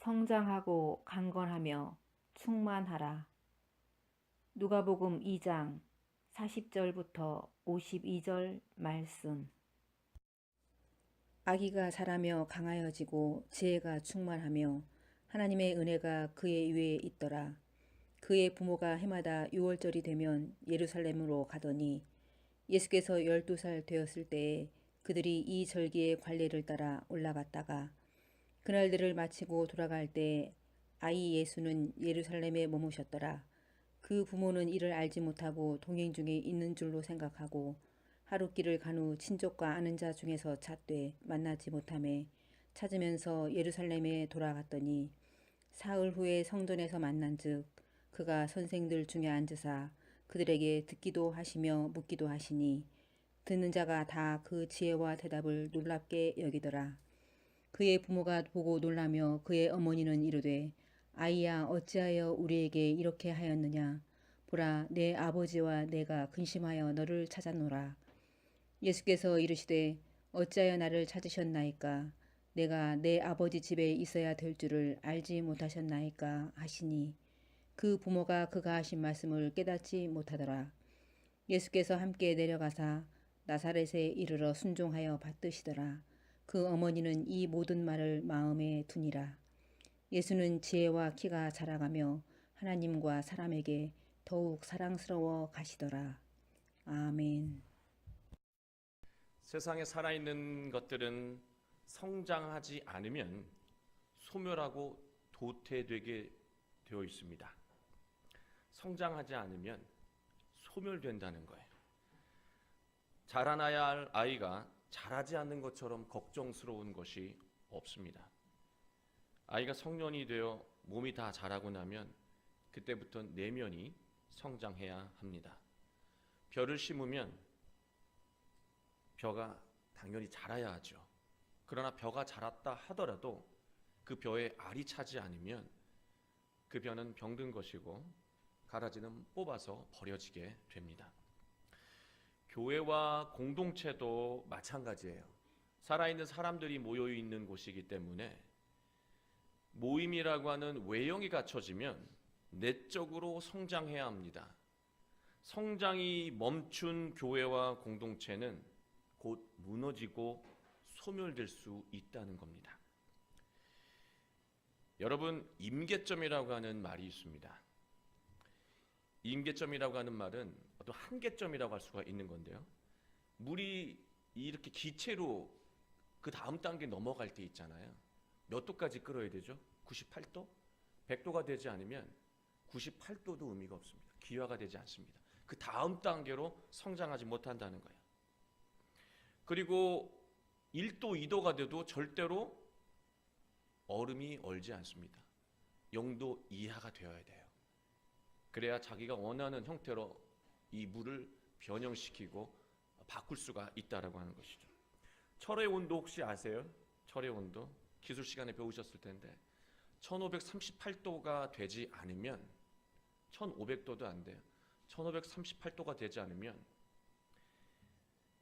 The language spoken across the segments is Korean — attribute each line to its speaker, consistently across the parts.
Speaker 1: 성장하고 강건하며 충만하라. 누가복음 2장 40절부터 52절 말씀. 아기가 자라며 강하여지고 지혜가 충만하며 하나님의 은혜가 그의 위에 있더라. 그의 부모가 해마다 6월절이 되면 예루살렘으로 가더니 예수께서 12살 되었을 때에 그들이 이 절기의 관례를 따라 올라갔다가 그날들을 마치고 돌아갈 때 아이 예수는 예루살렘에 머무셨더라. 그 부모는 이를 알지 못하고 동행 중에 있는 줄로 생각하고 하룻길을 간 후 친족과 아는 자 중에서 찾되 만나지 못하매 찾으면서 예루살렘에 돌아갔더니 사흘 후에 성전에서 만난즉 그가 선생들 중에 앉으사 그들에게 듣기도 하시며 묻기도 하시니 듣는 자가 다 그 지혜와 대답을 놀랍게 여기더라. 그의 부모가 보고 놀라며 그의 어머니는 이르되 아이야 어찌하여 우리에게 이렇게 하였느냐. 보라 내 아버지와 내가 근심하여 너를 찾았노라. 예수께서 이르시되 어찌하여 나를 찾으셨나이까. 내가 내 아버지 집에 있어야 될 줄을 알지 못하셨나이까 하시니 그 부모가 그가 하신 말씀을 깨닫지 못하더라. 예수께서 함께 내려가사 나사렛에 이르러 순종하여 받드시더라. 그 어머니는 이 모든 말을 마음에 두니라. 예수는 지혜와 키가 자라가며 하나님과 사람에게 더욱 사랑스러워 가시더라. 아멘.
Speaker 2: 세상에 살아있는 것들은 성장하지 않으면 소멸하고 도태되게 되어 있습니다. 성장하지 않으면 소멸된다는 거예요. 자라나야 할 아이가 자라지 않는 것처럼 걱정스러운 것이 없습니다. 아이가 성년이 되어 몸이 다 자라고 나면 그때부터 내면이 성장해야 합니다. 벼를 심으면 벼가 당연히 자라야 하죠. 그러나 벼가 자랐다 하더라도 그 벼에 알이 차지 않으면 그 벼는 병든 것이고 가라지는 뽑아서 버려지게 됩니다. 교회와 공동체도 마찬가지예요. 살아있는 사람들이 모여 있는 곳이기 때문에 모임이라고 하는 외형이 갖춰지면 내적으로 성장해야 합니다. 성장이 멈춘 교회와 공동체는 곧 무너지고 소멸될 수 있다는 겁니다. 여러분, 임계점이라고 하는 말이 있습니다. 임계점이라고 하는 말은 어떤 한계점이라고 할 수가 있는 건데요. 물이 이렇게 기체로 그 다음 단계 넘어갈 때 있잖아요. 몇 도까지 끓어야 되죠? 98도? 100도가 되지 않으면 98도도 의미가 없습니다. 기화가 되지 않습니다. 그 다음 단계로 성장하지 못한다는 거예요. 그리고 1도, 2도가 돼도 절대로 얼음이 얼지 않습니다. 0도 이하가 되어야 돼요. 그래야 자기가 원하는 형태로 이 물을 변형시키고 바꿀 수가 있다라고 하는 것이죠. 철의 온도 혹시 아세요? 철의 온도 기술 시간에 배우셨을 텐데 1538도가 되지 않으면 1500도도 안 돼요. 1538도가 되지 않으면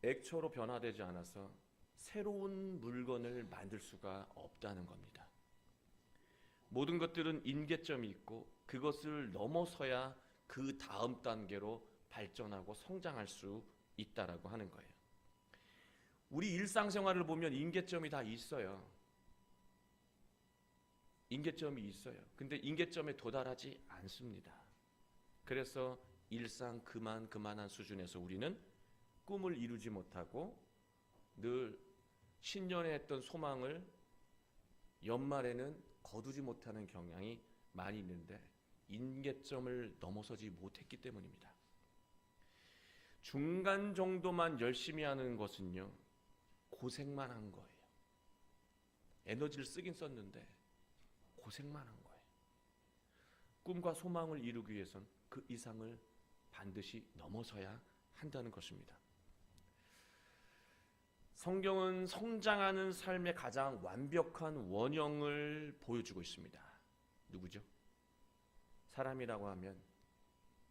Speaker 2: 액체로 변화되지 않아서 새로운 물건을 만들 수가 없다는 겁니다. 모든 것들은 임계점이 있고 그것을 넘어서야 그 다음 단계로 발전하고 성장할 수 있다라고 하는 거예요. 우리 일상생활을 보면 임계점이 다 있어요. 임계점이 있어요. 근데 임계점에 도달하지 않습니다. 그래서 일상 그만한 수준에서 우리는 꿈을 이루지 못하고 늘 신년에 했던 소망을 연말에는 거두지 못하는 경향이 많이 있는데 임계점을 넘어서지 못했기 때문입니다. 중간 정도만 열심히 하는 것은요, 고생만 한 거예요. 에너지를 쓰긴 썼는데 고생만 한 거예요. 꿈과 소망을 이루기 위해선 그 이상을 반드시 넘어서야 한다는 것입니다. 성경은 성장하는 삶의 가장 완벽한 원형을 보여주고 있습니다. 누구죠? 사람이라고 하면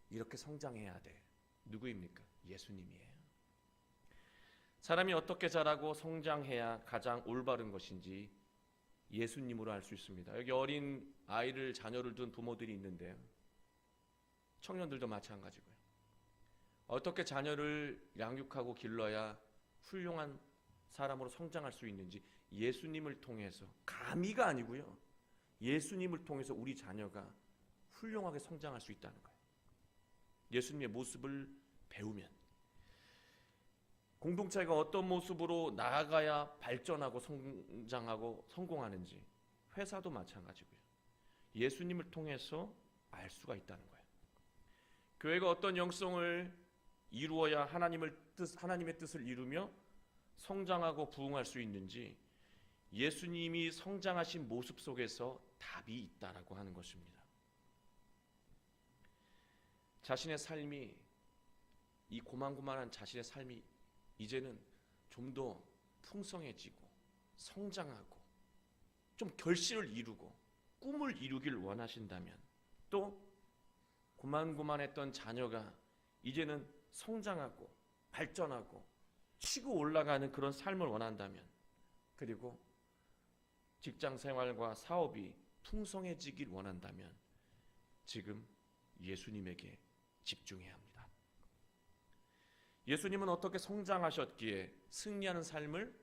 Speaker 2: 이렇게 성장해야 돼. 누구입니까? 예수님이에요. 사람이 어떻게 자라고 성장해야 가장 올바른 것인지 예수님으로 알 수 있습니다. 여기 어린 아이를 자녀를 둔 부모들이 있는데요. 청년들도 마찬가지고요. 어떻게 자녀를 양육하고 길러야 훌륭한 사람으로 성장할 수 있는지 예수님을 통해서, 감히가 아니고요. 예수님을 통해서 우리 자녀가 훌륭하게 성장할 수 있다는 거예요. 예수님의 모습을 배우면 공동체가 어떤 모습으로 나아가야 발전하고 성장하고 성공하는지 회사도 마찬가지고요. 예수님을 통해서 알 수가 있다는 거예요. 교회가 어떤 영성을 이루어야 하나님의 뜻을 이루며 성장하고 부흥할 수 있는지 예수님이 성장하신 모습 속에서 답이 있다라고 하는 것입니다. 자신의 삶이, 이 고만고만한 자신의 삶이 이제는 좀 더 풍성해지고 성장하고 좀 결실을 이루고 꿈을 이루길 원하신다면, 또 고만고만했던 자녀가 이제는 성장하고 발전하고 치고 올라가는 그런 삶을 원한다면, 그리고 직장 생활과 사업이 풍성해지길 원한다면 지금 예수님에게 집중해야 합니다. 예수님은 어떻게 성장하셨기에 승리하는 삶을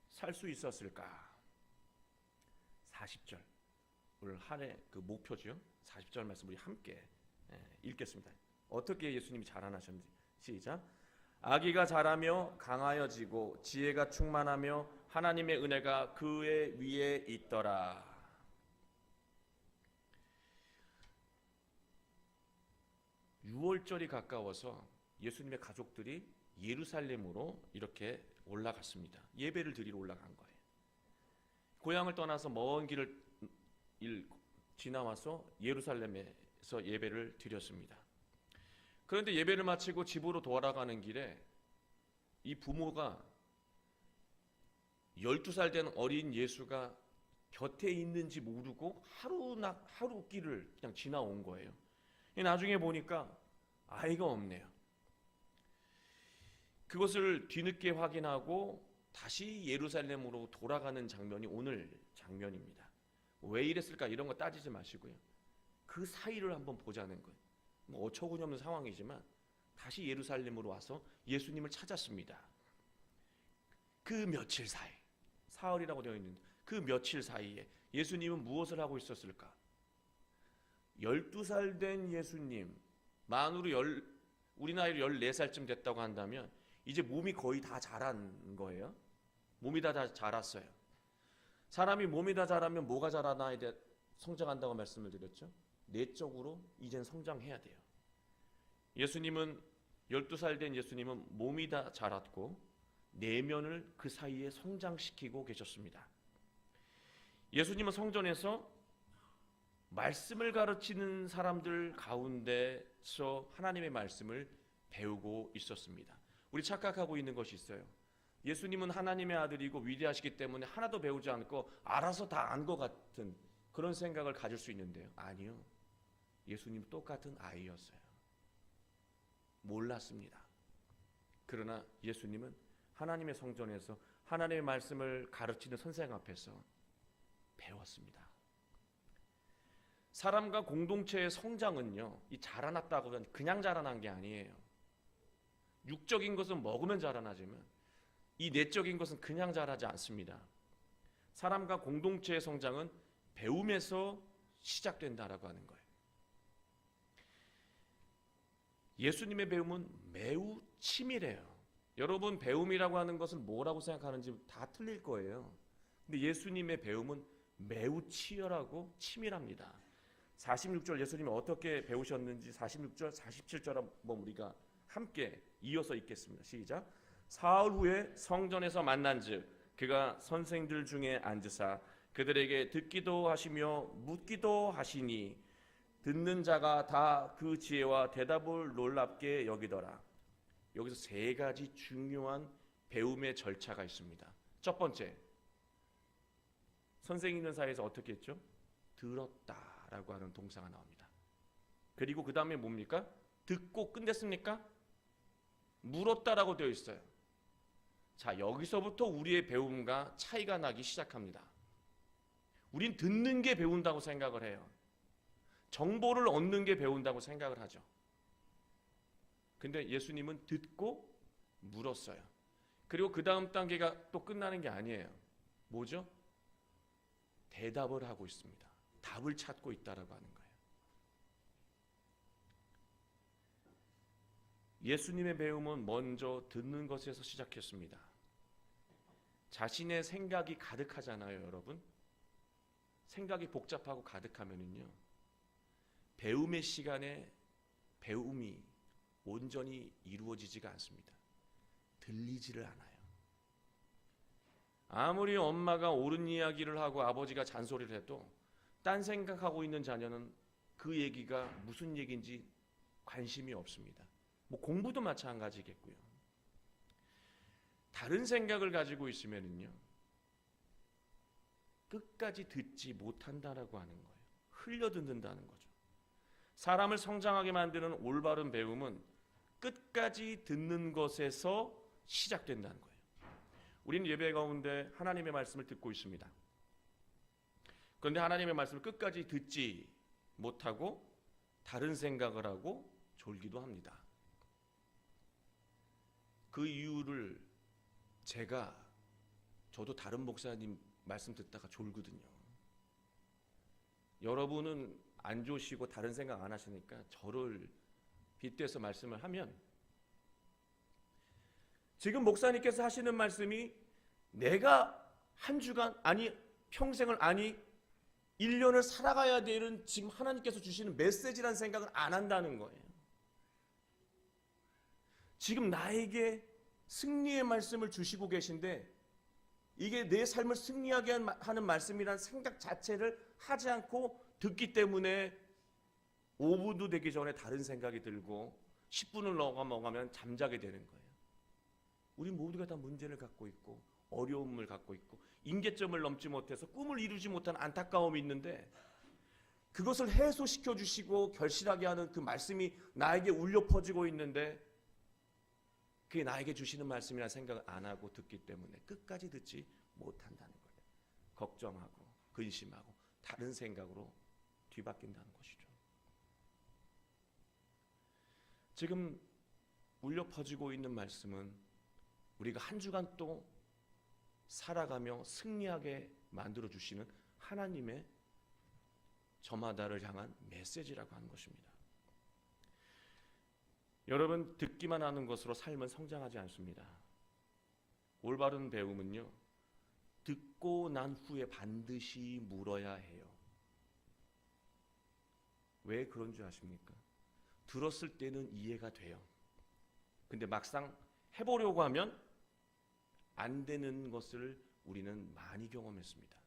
Speaker 2: 살 수 있었을까? 40절, 오늘 한 해 그 목표죠. 40절 말씀 우리 함께 읽겠습니다. 어떻게 예수님이 자라나셨는지. 시작. 아기가 자라며 강하여지고 지혜가 충만하며 하나님의 은혜가 그의 위에 있더라. 유월절이 가까워서 예수님의 가족들이 예루살렘으로 이렇게 올라갔습니다. 예배를 드리러 올라간 거예요. 고향을 떠나서 먼 길을 지나와서 예루살렘에서 예배를 드렸습니다. 그런데 예배를 마치고 집으로 돌아가는 길에 이 부모가 12살 된 어린 예수가 곁에 있는지 모르고 하루 길을 그냥 지나온 거예요. 나중에 보니까 아이가 없네요. 그것을 뒤늦게 확인하고 다시 예루살렘으로 돌아가는 장면이 오늘 장면입니다. 왜 이랬을까 이런 거 따지지 마시고요. 그 사이를 한번 보자는 거예요. 어처구니없는 상황이지만 다시 예루살렘으로 와서 예수님을 찾았습니다. 그 며칠 사이, 사흘이라고 되어 있는데 그 며칠 사이에 예수님은 무엇을 하고 있었을까? 12살 된 예수님, 만으로 우리 나이로 14살쯤 됐다고 한다면 이제 몸이 거의 다 자란 거예요. 몸이 다 자랐어요. 사람이 몸이 다 자라면 뭐가 자라나야 성장한다고 말씀을 드렸죠. 내적으로 이젠 성장해야 돼요. 예수님은 12살 된 예수님은 몸이 다 자랐고 내면을 그 사이에 성장시키고 계셨습니다. 예수님은 성전에서 말씀을 가르치는 사람들 가운데서 하나님의 말씀을 배우고 있었습니다. 우리 착각하고 있는 것이 있어요. 예수님은 하나님의 아들이고 위대하시기 때문에 하나도 배우지 않고 알아서 다 안 것 같은 그런 생각을 가질 수 있는데요. 아니요. 예수님 똑같은 아이였어요. 몰랐습니다. 그러나 예수님은 하나님의 성전에서 하나님의 말씀을 가르치는 선생 앞에서 배웠습니다. 사람과 공동체의 성장은요, 이 자라났다고 하면 그냥 자라난 게 아니에요. 육적인 것은 먹으면 자라나지만 이 내적인 것은 그냥 자라지 않습니다. 사람과 공동체의 성장은 배움에서 시작된다라고 하는 거예요. 예수님의 배움은 매우 치밀해요. 여러분 배움이라고 하는 것은 뭐라고 생각하는지 다 틀릴 거예요. 근데 예수님의 배움은 매우 치열하고 치밀합니다. 46절 예수님이 어떻게 배우셨는지 46절, 47절 한번 우리가 함께 이어서 읽겠습니다. 시작. 사흘 후에 성전에서 만난즉 그가 선생들 중에 앉으사 그들에게 듣기도 하시며 묻기도 하시니 듣는 자가 다 그 지혜와 대답을 놀랍게 여기더라. 여기서 세 가지 중요한 배움의 절차가 있습니다. 첫 번째, 선생님 있는 사이에서 어떻게 했죠? 들었다라고 하는 동사가 나옵니다. 그리고 그 다음에 뭡니까? 듣고 끝냈습니까? 물었다라고 되어 있어요. 자, 여기서부터 우리의 배움과 차이가 나기 시작합니다. 우린 듣는 게 배운다고 생각을 해요. 정보를 얻는 게 배운다고 생각을 하죠. 근데 예수님은 듣고 물었어요. 그리고 그 다음 단계가 또 끝나는 게 아니에요. 뭐죠? 대답을 하고 있습니다. 답을 찾고 있다라고 하는 거예요. 예수님의 배움은 먼저 듣는 것에서 시작했습니다. 자신의 생각이 가득하잖아요, 여러분. 생각이 복잡하고 가득하면은요, 배움의 시간에 배움이 온전히 이루어지지가 않습니다. 들리지를 않아요. 아무리 엄마가 옳은 이야기를 하고 아버지가 잔소리를 해도 딴 생각하고 있는 자녀는 그 얘기가 무슨 얘기인지 관심이 없습니다. 뭐 공부도 마찬가지겠고요. 다른 생각을 가지고 있으면은요, 끝까지 듣지 못한다라고 하는 거예요. 흘려듣는다는 거죠. 사람을 성장하게 만드는 올바른 배움은 끝까지 듣는 것에서 시작된다는 거예요. 우리는 예배 가운데 하나님의 말씀을 듣고 있습니다. 그런데 하나님의 말씀을 끝까지 듣지 못하고 다른 생각을 하고 졸기도 합니다. 그 이유를 저도 다른 목사님 말씀 듣다가 졸거든요. 여러분은 안 조시고 다른 생각 안 하시니까 저를 빗대서 말씀을 하면, 지금 목사님께서 하시는 말씀이 내가 한 주간, 아니 평생을, 아니 1년을 살아가야 되는 지금 하나님께서 주시는 메시지라는 생각을 안 한다는 거예요. 지금 나에게 승리의 말씀을 주시고 계신데 이게 내 삶을 승리하게 하는 말씀이라는 생각 자체를 하지 않고 듣기 때문에 5분도 되기 전에 다른 생각이 들고 10분을 넘어가면 잠자게 되는 거예요. 우리 모두가 다 문제를 갖고 있고 어려움을 갖고 있고 임계점을 넘지 못해서 꿈을 이루지 못한 안타까움이 있는데, 그것을 해소시켜 주시고 결실하게 하는 그 말씀이 나에게 울려 퍼지고 있는데 그게 나에게 주시는 말씀이라는 생각을 안 하고 듣기 때문에 끝까지 듣지 못한다는 거예요. 걱정하고 근심하고 다른 생각으로 뒤바뀐다는 것이죠. 지금 울려 퍼지고 있는 말씀은 우리가 한 주간 또 살아가며 승리하게 만들어 주시는 하나님의 저마다를 향한 메시지라고 하는 것입니다. 여러분, 듣기만 하는 것으로 삶은 성장하지 않습니다. 올바른 배움은요, 듣고 난 후에 반드시 물어야 해요. 왜 그런 줄 아십니까? 들었을 때는 이해가 돼요. 근데 막상 해보려고 하면 안 되는 것을 우리는 많이 경험했습니다.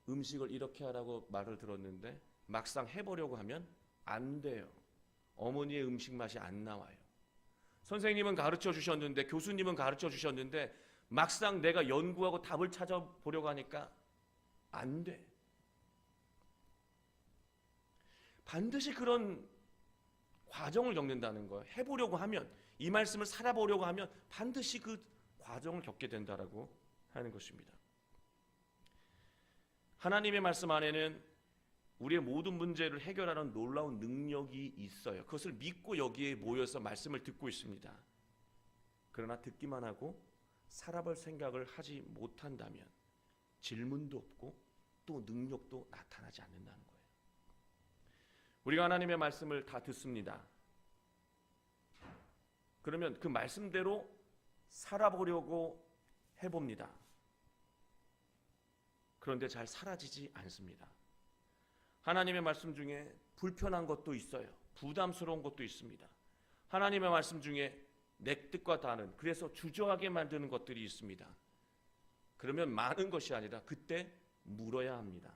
Speaker 2: 음식을 이렇게 하라고 말을 들었는데 막상 해보려고 하면 안 돼요. 어머니의 음식 맛이 안 나와요. 선생님은 가르쳐 주셨는데, 교수님은 가르쳐 주셨는데 막상 내가 연구하고 답을 찾아보려고 하니까 안 돼. 반드시 그런 과정을 겪는다는 거예요. 해보려고 하면, 이 말씀을 살아보려고 하면 반드시 그 과정을 겪게 된다라고 하는 것입니다. 하나님의 말씀 안에는 우리의 모든 문제를 해결하는 놀라운 능력이 있어요. 그것을 믿고 여기에 모여서 말씀을 듣고 있습니다. 그러나 듣기만 하고 살아볼 생각을 하지 못한다면 질문도 없고 또 능력도 나타나지 않는다는 거예요. 우리가 하나님의 말씀을 다 듣습니다. 그러면 그 말씀대로 살아보려고 해봅니다. 그런데 잘 사라지지 않습니다. 하나님의 말씀 중에 불편한 것도 있어요. 부담스러운 것도 있습니다. 하나님의 말씀 중에 내 뜻과 다른, 그래서 주저하게 만드는 것들이 있습니다. 그러면 많은 것이 아니라 그때 물어야 합니다.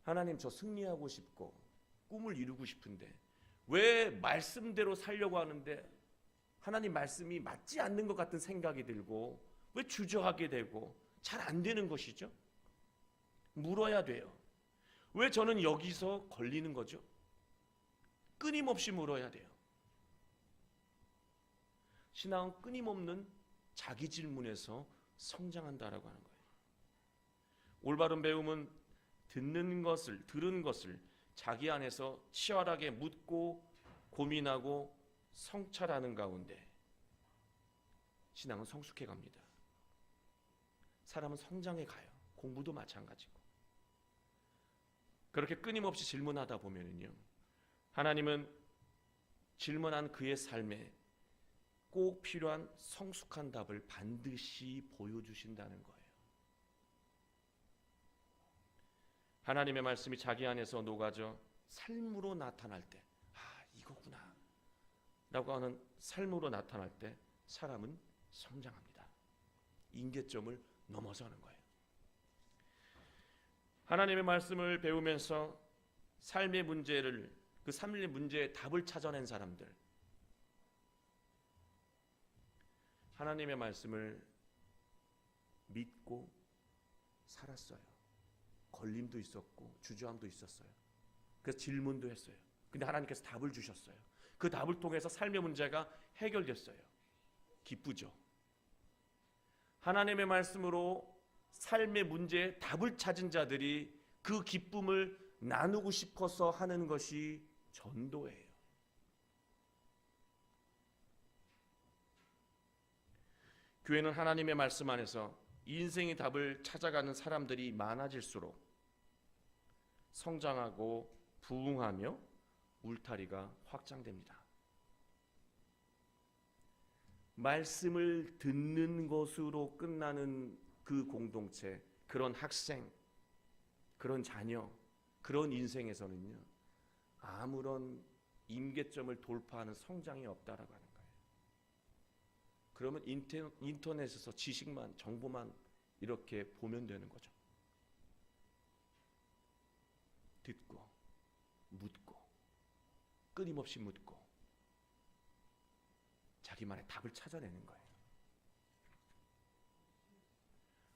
Speaker 2: 하나님, 저 승리하고 싶고 꿈을 이루고 싶은데 왜 말씀대로 살려고 하는데 하나님 말씀이 맞지 않는 것 같은 생각이 들고 왜 주저하게 되고 잘 안 되는 것이죠? 물어야 돼요. 왜 저는 여기서 걸리는 거죠? 끊임없이 물어야 돼요. 신앙은 끊임없는 자기 질문에서 성장한다라고 하는 거예요. 올바른 배움은 들은 것을 자기 안에서 치열하게 묻고 고민하고 성찰하는 가운데 신앙은 성숙해 갑니다. 사람은 성장해 가요. 공부도 마찬가지고. 그렇게 끊임없이 질문하다 보면은요, 하나님은 질문한 그의 삶에 꼭 필요한 성숙한 답을 반드시 보여주신다는 거예요. 하나님의 말씀이 자기 안에서 녹아져 삶으로 나타날 때, 이거구나 라고 하는 삶으로 나타날 때 사람은 성장합니다. 임계점을 넘어서는 거예요. 하나님의 말씀을 배우면서 삶의 문제를, 그 삶의 문제의 답을 찾아낸 사람들, 하나님의 말씀을 믿고 살았어요. 걸림도 있었고 주저함도 있었어요. 그래서 질문도 했어요. 근데 하나님께서 답을 주셨어요. 그 답을 통해서 삶의 문제가 해결됐어요. 기쁘죠? 하나님의 말씀으로 삶의 문제에 답을 찾은 자들이 그 기쁨을 나누고 싶어서 하는 것이 전도예요. 교회는 하나님의 말씀 안에서 인생의 답을 찾아가는 사람들이 많아질수록 성장하고 부흥하며 울타리가 확장됩니다. 말씀을 듣는 것으로 끝나는 그 공동체, 그런 학생, 그런 자녀, 그런 인생에서는요, 아무런 임계점을 돌파하는 성장이 없다라고 하는 거예요. 그러면 인터넷에서 지식만, 정보만 이렇게 보면 되는 거죠. 듣고, 묻고, 끊임없이 묻고, 자기만의 답을 찾아내는 거예요.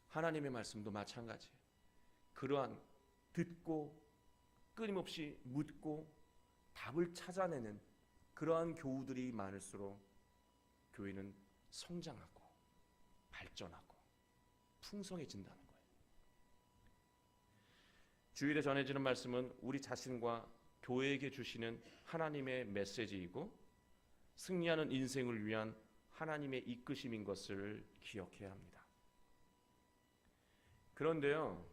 Speaker 2: 하나님의 말씀도 마찬가지예요. 그러한 듣고 끊임없이 묻고 답을 찾아내는 그러한 교우들이 많을수록 교회는 성장하고 발전하고 풍성해진다는 거예요. 주일에 전해지는 말씀은 우리 자신과 교회에게 주시는 하나님의 메시지이고 승리하는 인생을 위한 하나님의 이끄심인 것을 기억해야 합니다. 그런데요,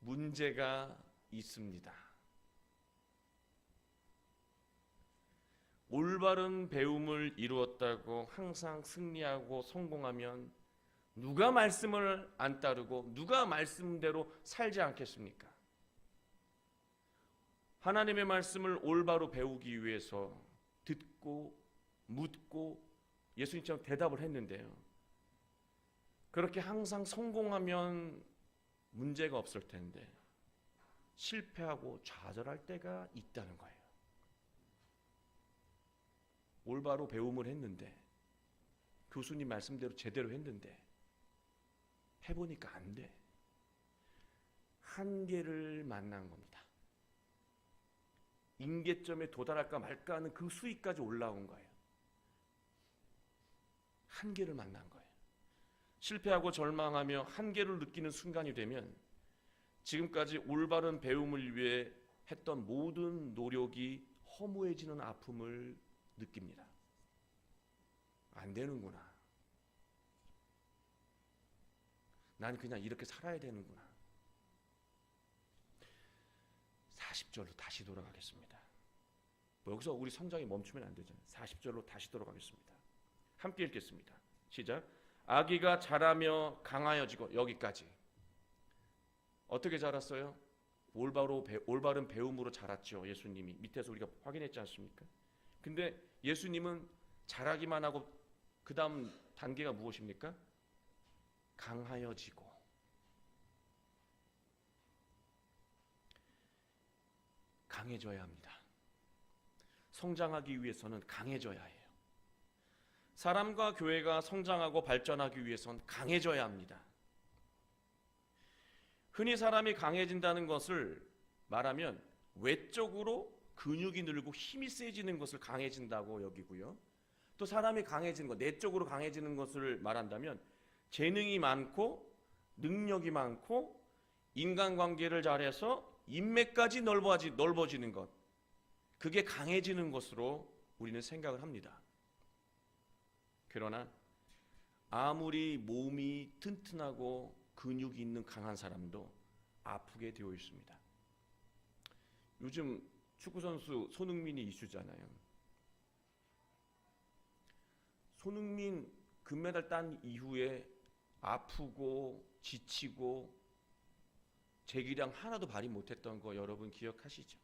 Speaker 2: 문제가 있습니다. 올바른 배움을 이루었다고 항상 승리하고 성공하면 누가 말씀을 안 따르고 누가 말씀대로 살지 않겠습니까? 하나님의 말씀을 올바로 배우기 위해서 듣고 묻고 예수님처럼 대답을 했는데요, 그렇게 항상 성공하면 문제가 없을 텐데 실패하고 좌절할 때가 있다는 거예요. 올바로 배움을 했는데 교수님 말씀대로 제대로 했는데 해보니까 안 돼. 한계를 만난 겁니다. 임계점에 도달할까 말까 하는 그 수위까지 올라온 거예요. 한계를 만난 거예요. 실패하고 절망하며 한계를 느끼는 순간이 되면 지금까지 올바른 배움을 위해 했던 모든 노력이 허무해지는 아픔을 느낍니다. 안 되는구나. 난 그냥 이렇게 살아야 되는구나. 40절로 다시 돌아가겠습니다. 여기서 우리 성장이 멈추면 안 되잖아요. 40절로 다시 돌아가겠습니다. 함께 읽겠습니다. 시작. 아기가 자라며 강하여지고, 여기까지. 어떻게 자랐어요? 올바른 배움으로 자랐죠. 예수님이 밑에서 우리가 확인했지 않습니까? 근데 예수님은 자라기만 하고 그 다음 단계가 무엇입니까? 강하여지고. 강해져야 합니다. 성장하기 위해서는 강해져야 해요. 사람과 교회가 성장하고 발전하기 위해서는 강해져야 합니다. 흔히 사람이 강해진다는 것을 말하면 외적으로 근육이 늘고 힘이 세지는 것을 강해진다고 여기고요. 또 사람이 강해지는 것, 내적으로 강해지는 것을 말한다면 재능이 많고 능력이 많고 인간관계를 잘해서 인맥까지 넓어지는 것, 그게 강해지는 것으로 우리는 생각을 합니다. 그러나 아무리 몸이 튼튼하고 근육이 있는 강한 사람도 아프게 되어 있습니다. 요즘 축구선수 손흥민이 이슈잖아요. 손흥민 금메달 딴 이후에 아프고 지치고 재기량 하나도 발휘 못했던 거 여러분 기억하시죠?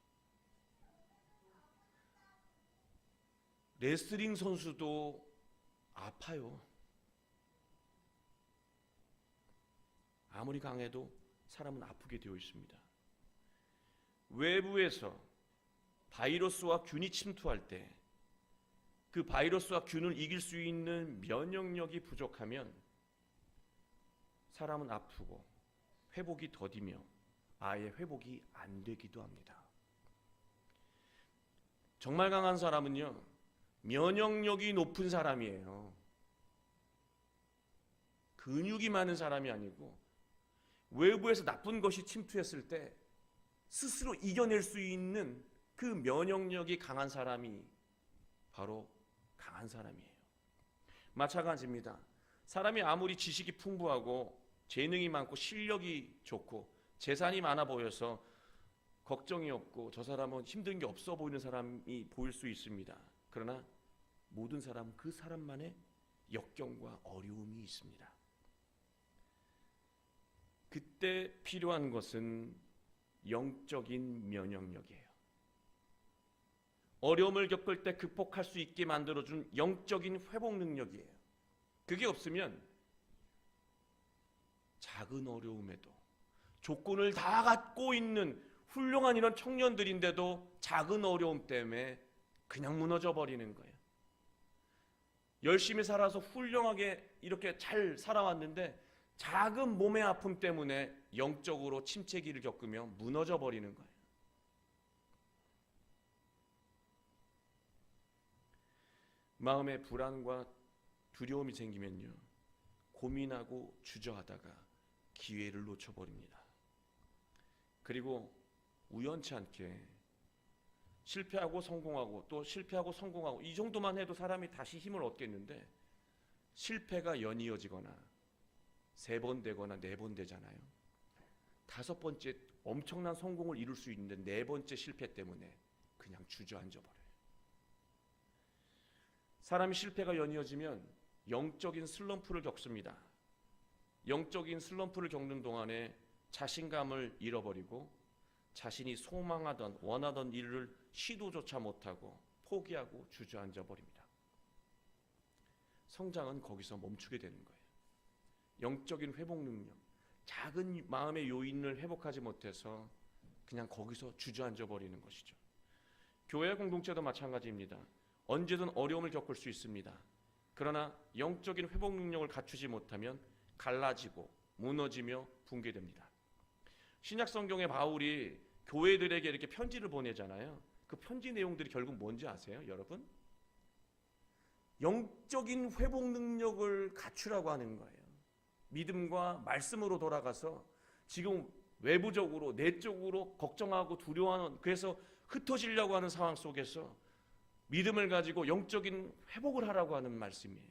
Speaker 2: 레슬링 선수도 아파요. 아무리 강해도 사람은 아프게 되어 있습니다. 외부에서 바이러스와 균이 침투할 때 그 바이러스와 균을 이길 수 있는 면역력이 부족하면 사람은 아프고 회복이 더디며 아예 회복이 안 되기도 합니다. 정말 강한 사람은요, 면역력이 높은 사람이에요. 근육이 많은 사람이 아니고 외부에서 나쁜 것이 침투했을 때 스스로 이겨낼 수 있는 그 면역력이 강한 사람이 바로 강한 사람이에요. 마찬가지입니다. 사람이 아무리 지식이 풍부하고 재능이 많고 실력이 좋고 재산이 많아 보여서 걱정이 없고 저 사람은 힘든 게 없어 보이는 사람이 보일 수 있습니다. 그러나 모든 사람은 그 사람만의 역경과 어려움이 있습니다. 그때 필요한 것은 영적인 면역력이에요. 어려움을 겪을 때 극복할 수 있게 만들어준 영적인 회복 능력이에요. 그게 없으면 작은 어려움에도 조건을 다 갖고 있는 훌륭한 이런 청년들인데도 작은 어려움 때문에 그냥 무너져 버리는 거예요. 열심히 살아서 훌륭하게 이렇게 잘 살아왔는데 작은 몸의 아픔 때문에 영적으로 침체기를 겪으며 무너져 버리는 거예요. 마음에 불안과 두려움이 생기면요, 고민하고 주저하다가 기회를 놓쳐버립니다. 그리고 우연치 않게 실패하고 성공하고 또 실패하고 성공하고 이 정도만 해도 사람이 다시 힘을 얻겠는데 실패가 연이어지거나 3번 되거나 4번 되잖아요. 5번째 엄청난 성공을 이룰 수 있는데 4번째 실패 때문에 그냥 주저앉아 버려요. 사람이 실패가 연이어지면 영적인 슬럼프를 겪습니다. 영적인 슬럼프를 겪는 동안에 자신감을 잃어버리고 자신이 소망하던 원하던 일을 시도조차 못하고 포기하고 주저앉아 버립니다. 성장은 거기서 멈추게 되는 거예요. 영적인 회복 능력, 작은 마음의 요인을 회복하지 못해서 그냥 거기서 주저앉아 버리는 것이죠. 교회 공동체도 마찬가지입니다. 언제든 어려움을 겪을 수 있습니다. 그러나 영적인 회복 능력을 갖추지 못하면 갈라지고 무너지며 붕괴됩니다. 신약 성경에 바울이 교회들에게 이렇게 편지를 보내잖아요. 그 편지 내용들이 결국 뭔지 아세요, 여러분? 영적인 회복 능력을 갖추라고 하는 거예요. 믿음과 말씀으로 돌아가서 지금 외부적으로 내적으로 걱정하고 두려워하는, 그래서 흩어지려고 하는 상황 속에서 믿음을 가지고 영적인 회복을 하라고 하는 말씀이에요.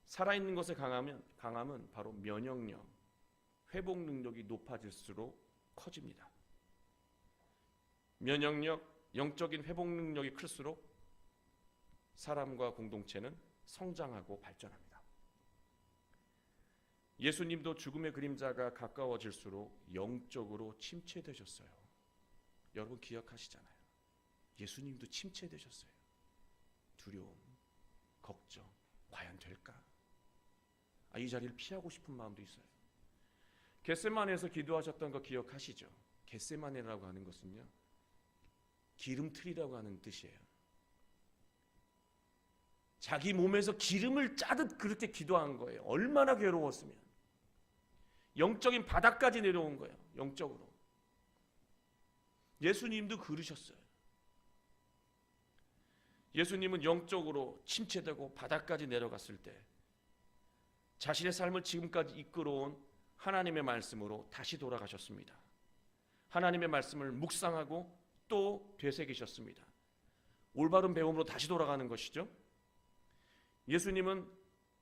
Speaker 2: 살아있는 것의 강함은 바로 면역력, 회복 능력이 높아질수록 커집니다. 면역력, 영적인 회복 능력이 클수록 사람과 공동체는 성장하고 발전합니다. 예수님도 죽음의 그림자가 가까워질수록 영적으로 침체되셨어요. 여러분 기억하시잖아요. 예수님도 침체되셨어요. 두려움, 걱정, 과연 될까? 이 자리를 피하고 싶은 마음도 있어요. 겟세마네에서 기도하셨던 거 기억하시죠? 겟세마네라고 하는 것은요, 기름틀이라고 하는 뜻이에요. 자기 몸에서 기름을 짜듯 그렇게 기도한 거예요. 얼마나 괴로웠으면. 영적인 바닥까지 내려온 거예요. 영적으로. 예수님도 그러셨어요. 예수님은 영적으로 침체되고 바닥까지 내려갔을 때 자신의 삶을 지금까지 이끌어온 하나님의 말씀으로 다시 돌아가셨습니다. 하나님의 말씀을 묵상하고 또 되새기셨습니다. 올바른 배움으로 다시 돌아가는 것이죠. 예수님은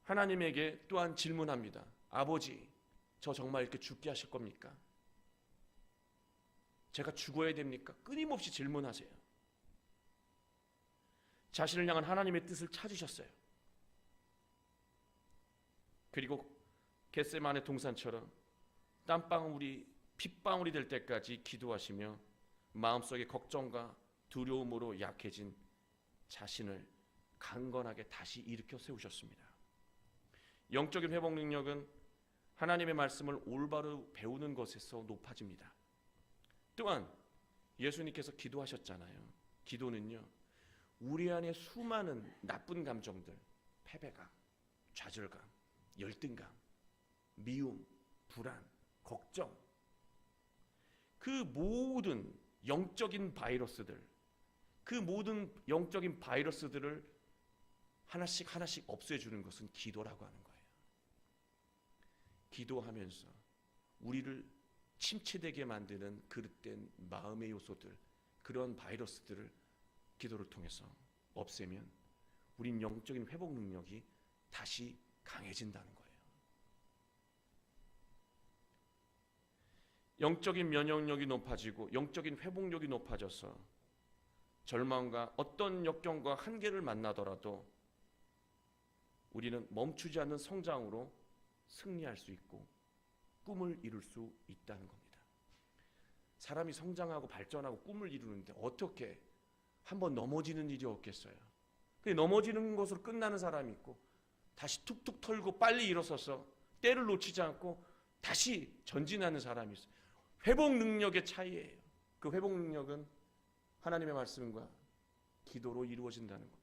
Speaker 2: 하나님에게 또한 질문합니다. 아버지, 저 정말 이렇게 죽게 하실 겁니까? 제가 죽어야 됩니까? 끊임없이 질문하세요. 자신을 향한 하나님의 뜻을 찾으셨어요. 그리고 겟세마네 동산처럼 땀방울이 핏방울이 될 때까지 기도하시며 마음속의 걱정과 두려움으로 약해진 자신을 강건하게 다시 일으켜 세우셨습니다. 영적인 회복 능력은 하나님의 말씀을 올바로 배우는 것에서 높아집니다. 또한 예수님께서 기도하셨잖아요. 기도는요, 우리 안에 수많은 나쁜 감정들, 패배감, 좌절감, 열등감, 미움, 불안, 걱정, 그 모든 영적인 바이러스들, 그 모든 영적인 바이러스들을 하나씩 하나씩 없애주는 것은 기도라고 하는 거예요. 기도하면서 우리를 침체되게 만드는 그릇된 마음의 요소들, 그런 바이러스들을 기도를 통해서 없애면 우린 영적인 회복 능력이 다시 강해진다는 거예요. 영적인 면역력이 높아지고 영적인 회복력이 높아져서 절망과 어떤 역경과 한계를 만나더라도 우리는 멈추지 않는 성장으로 승리할 수 있고 꿈을 이룰 수 있다는 겁니다. 사람이 성장하고 발전하고 꿈을 이루는데 어떻게 한번 넘어지는 일이 없겠어요? 넘어지는 것으로 끝나는 사람이 있고 다시 툭툭 털고 빨리 일어서서 때를 놓치지 않고 다시 전진하는 사람이 있어요. 회복 능력의 차이예요. 그 회복 능력은 하나님의 말씀과 기도로 이루어진다는 겁니다.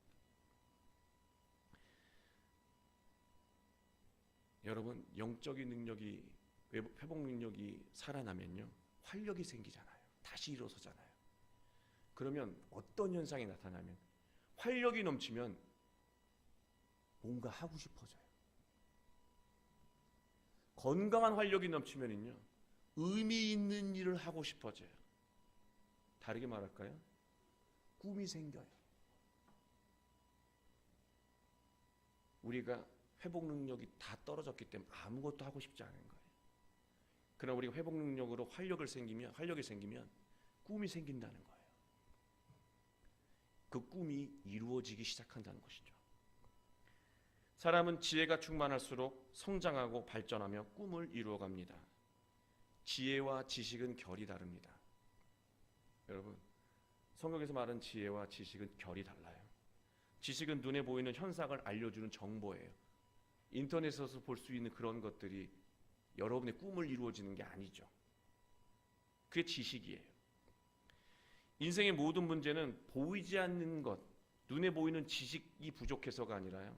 Speaker 2: 여러분, 영적인 능력이, 회복 능력이 살아나면요, 활력이 생기잖아요. 다시 일어서잖아요. 그러면 어떤 현상이 나타나면, 활력이 넘치면 뭔가 하고 싶어져요. 건강한 활력이 넘치면요, 의미 있는 일을 하고 싶어져요. 다르게 말할까요? 꿈이 생겨요. 우리가 회복 능력이 다 떨어졌기 때문에 아무것도 하고 싶지 않은 거예요. 그러나 우리가 회복 능력으로 활력이 생기면 꿈이 생긴다는 거예요. 그 꿈이 이루어지기 시작한다는 것이죠. 사람은 지혜가 충만할수록 성장하고 발전하며 꿈을 이루어갑니다. 지혜와 지식은 결이 다릅니다. 여러분, 성경에서 말하는 지혜와 지식은 결이 달라요. 지식은 눈에 보이는 현상을 알려주는 정보예요. 인터넷에서 볼 수 있는 그런 것들이 여러분의 꿈을 이루어지는 게 아니죠. 그게 지식이에요. 인생의 모든 문제는 보이지 않는 것, 눈에 보이는 지식이 부족해서가 아니라요,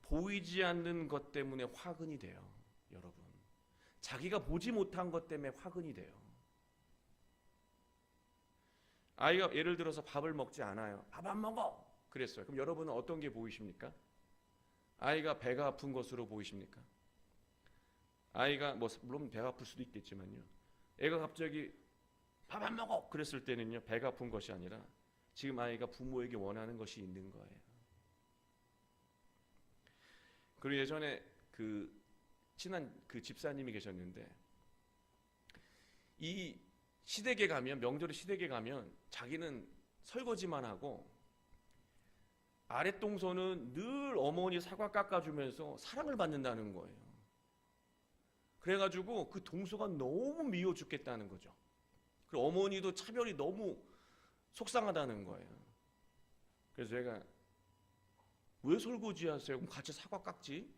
Speaker 2: 보이지 않는 것 때문에 화근이 돼요. 여러분, 자기가 보지 못한 것 때문에 화근이 돼요. 아이가 예를 들어서 밥을 먹지 않아요. 밥 안 먹어! 그랬어요. 그럼 여러분은 어떤 게 보이십니까? 아이가 배가 아픈 것으로 보이십니까? 아이가 물론 배가 아플 수도 있겠지만요, 애가 갑자기 밥 안 먹어! 그랬을 때는요, 배가 아픈 것이 아니라 지금 아이가 부모에게 원하는 것이 있는 거예요. 그리고 예전에 친한 집사님이 계셨는데, 이 시댁에 가면, 명절에 시댁에 가면 자기는 설거지만 하고 아랫동서는 늘 어머니 사과 깎아주면서 사랑을 받는다는 거예요. 그래가지고 그 동서가 너무 미워 죽겠다는 거죠. 그리고 어머니도 차별이 너무 속상하다는 거예요. 그래서 제가, 왜 설거지 하세요? 그럼 같이 사과 깎지?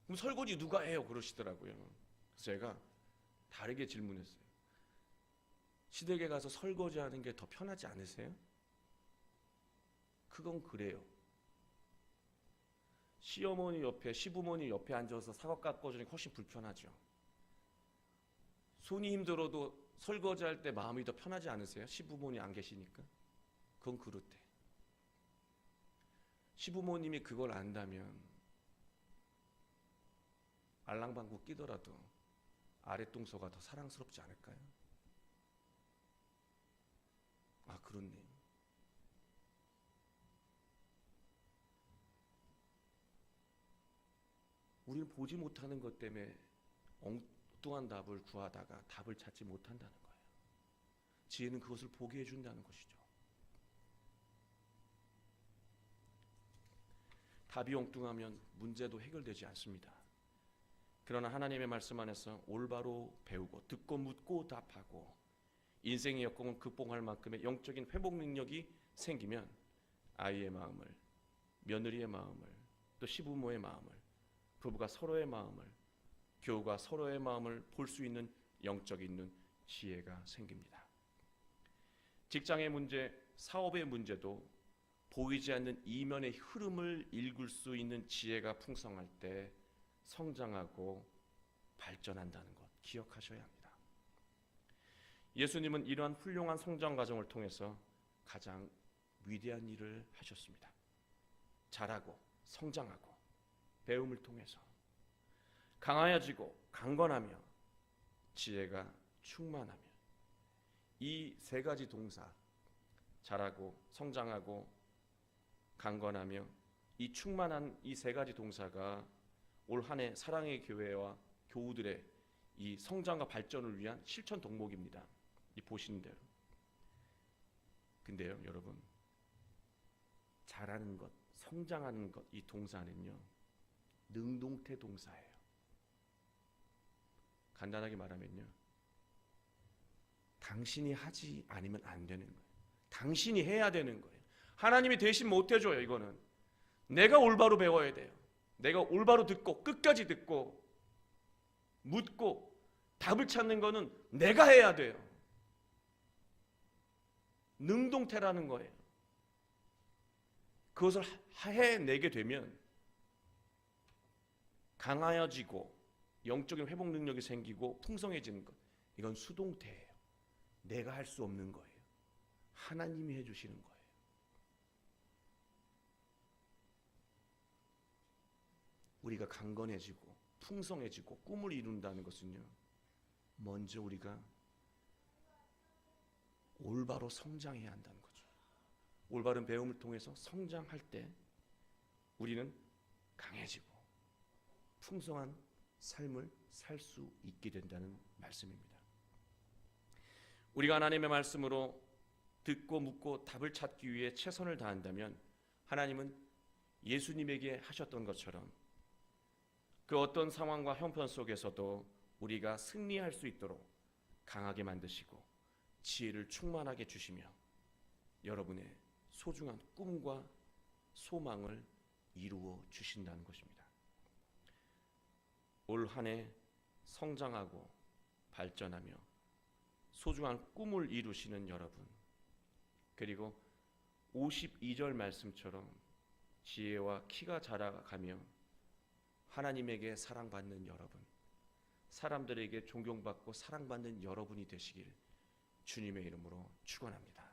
Speaker 2: 그럼 설거지 누가 해요? 그러시더라고요. 그래서 제가 다르게 질문했어요. 시댁에 가서 설거지하는 게 더 편하지 않으세요? 그건 그래요. 시어머니 옆에, 시부모님 옆에 앉아서 사과 깎아주는 게 훨씬 불편하죠. 손이 힘들어도 설거지할 때 마음이 더 편하지 않으세요? 시부모님 안 계시니까. 그건 그렇대. 시부모님이 그걸 안다면 알랑방구 끼더라도 아랫동서가 더 사랑스럽지 않을까요? 아, 그렇네요. 우리는 보지 못하는 것 때문에 엉뚱한 답을 구하다가 답을 찾지 못한다는 거예요. 지혜는 그것을 보게 해준다는 것이죠. 답이 엉뚱하면 문제도 해결되지 않습니다. 그러나 하나님의 말씀 안에서 올바로 배우고 듣고 묻고 답하고 인생의 역경을 극복할 만큼의 영적인 회복 능력이 생기면 아이의 마음을, 며느리의 마음을, 또 시부모의 마음을, 부부가 서로의 마음을, 교우가 서로의 마음을 볼 수 있는 영적인 눈, 지혜가 생깁니다. 직장의 문제, 사업의 문제도 보이지 않는 이면의 흐름을 읽을 수 있는 지혜가 풍성할 때 성장하고 발전한다는 것 기억하셔야 합니다. 예수님은 이러한 훌륭한 성장 과정을 통해서 가장 위대한 일을 하셨습니다. 자라고 성장하고 배움을 통해서 강하여지고 강건하며 지혜가 충만하며, 이 세 가지 동사, 자라고 성장하고 강건하며 이 충만한 이 세 가지 동사가 올 한 해 사랑의 교회와 교우들의 이 성장과 발전을 위한 실천 덕목입니다. 이 보시는 대로. 근데요, 여러분, 자라는 것, 성장하는 것, 이 동사는요, 능동태 동사예요. 간단하게 말하면요, 당신이 하지 않으면 안 되는 거예요. 당신이 해야 되는 거예요. 하나님이 대신 못 해줘요. 이거는 내가 올바로 배워야 돼요. 내가 올바로 듣고 끝까지 듣고 묻고 답을 찾는 거는 내가 해야 돼요. 능동태라는 거예요. 그것을 해내게 되면 강하여지고 영적인 회복 능력이 생기고 풍성해지는 것, 이건 수동태예요. 내가 할 수 없는 거예요. 하나님이 해주시는 거예요. 우리가 강건해지고 풍성해지고 꿈을 이룬다는 것은요, 먼저 우리가 올바로 성장해야 한다는 거죠. 올바른 배움을 통해서 성장할 때 우리는 강해지고 풍성한 삶을 살 수 있게 된다는 말씀입니다. 우리가 하나님의 말씀으로 듣고 묻고 답을 찾기 위해 최선을 다한다면 하나님은 예수님에게 하셨던 것처럼 그 어떤 상황과 형편 속에서도 우리가 승리할 수 있도록 강하게 만드시고 지혜를 충만하게 주시며 여러분의 소중한 꿈과 소망을 이루어 주신다는 것입니다. 올 한 해 성장하고 발전하며 소중한 꿈을 이루시는 여러분, 그리고 52절 말씀처럼 지혜와 키가 자라가며 하나님에게 사랑받는 여러분, 사람들에게 존경받고 사랑받는 여러분이 되시길 주님의 이름으로 축원합니다.